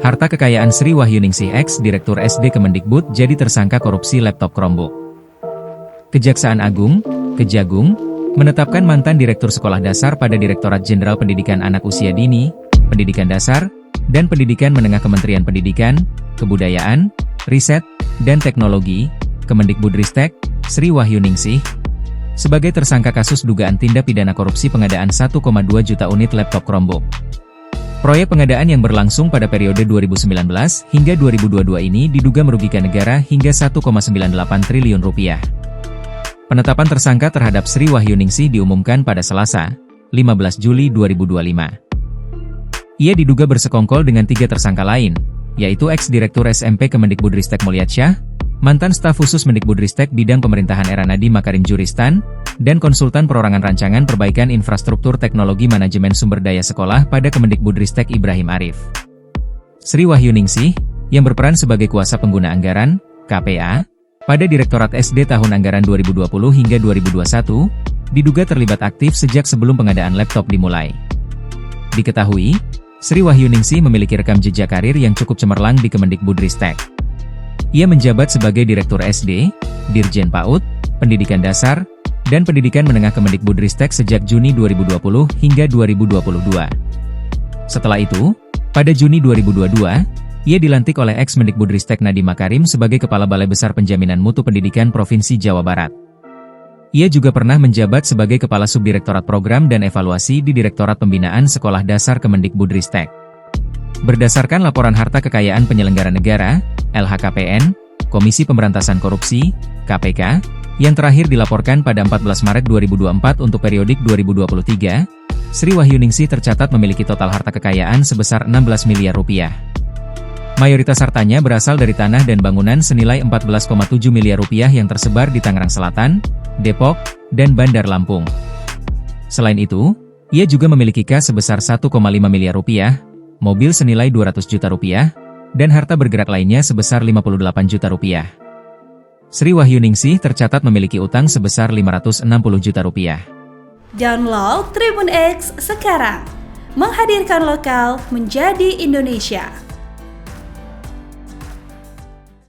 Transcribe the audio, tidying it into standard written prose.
Harta kekayaan Sri Wahyuningsih X, Direktur SD Kemendikbud jadi tersangka korupsi laptop Chromebook. Kejaksaan Agung, Kejagung, menetapkan mantan Direktur Sekolah Dasar pada Direktorat Jenderal Pendidikan Anak Usia Dini, Pendidikan Dasar, dan Pendidikan Menengah Kementerian Pendidikan, Kebudayaan, Riset, dan Teknologi, Kemendikbudristek, Sri Wahyuningsih, sebagai tersangka kasus dugaan tindak pidana korupsi pengadaan 1,2 juta unit laptop Chromebook. Proyek pengadaan yang berlangsung pada periode 2019 hingga 2022 ini diduga merugikan negara hingga 1,98 triliun rupiah. Penetapan tersangka terhadap Sri Wahyuningsih diumumkan pada Selasa, 15 Juli 2025. Ia diduga bersekongkol dengan 3 tersangka lain, yaitu ex-direktur SMP Kemendikbudristek Mulyasyah, mantan staf khusus Mendikbudristek bidang pemerintahan era Nadiem Makarim Juristan, dan konsultan perorangan rancangan perbaikan infrastruktur teknologi manajemen sumber daya sekolah pada Kemendikbudristek Ibrahim Arif. Sri Wahyuningsih, yang berperan sebagai kuasa pengguna anggaran, KPA, pada Direktorat SD tahun anggaran 2020 hingga 2021, diduga terlibat aktif sejak sebelum pengadaan laptop dimulai. Diketahui, Sri Wahyuningsih memiliki rekam jejak karir yang cukup cemerlang di Kemendikbudristek. Ia menjabat sebagai Direktur SD, Dirjen PAUD, Pendidikan Dasar, dan Pendidikan Menengah Kemendikbudristek sejak Juni 2020 hingga 2022. Setelah itu, pada Juni 2022, ia dilantik oleh ex-Mendikbudristek Nadiem Makarim sebagai Kepala Balai Besar Penjaminan Mutu Pendidikan Provinsi Jawa Barat. Ia juga pernah menjabat sebagai Kepala Subdirektorat Program dan Evaluasi di Direktorat Pembinaan Sekolah Dasar Kemendikbudristek. Berdasarkan Laporan Harta Kekayaan Penyelenggara Negara, LHKPN, Komisi Pemberantasan Korupsi, KPK, yang terakhir dilaporkan pada 14 Maret 2024 untuk periodik 2023, Sri Wahyuningsih tercatat memiliki total harta kekayaan sebesar 16 miliar rupiah. Mayoritas hartanya berasal dari tanah dan bangunan senilai 14,7 miliar rupiah yang tersebar di Tangerang Selatan, Depok, dan Bandar Lampung. Selain itu, ia juga memiliki kas sebesar 1,5 miliar rupiah, mobil senilai 200 juta rupiah, dan harta bergerak lainnya sebesar 58 juta rupiah. Sri Wahyuningsih tercatat memiliki utang sebesar 560 juta rupiah. Download Tribun X sekarang, menghadirkan lokal menjadi Indonesia.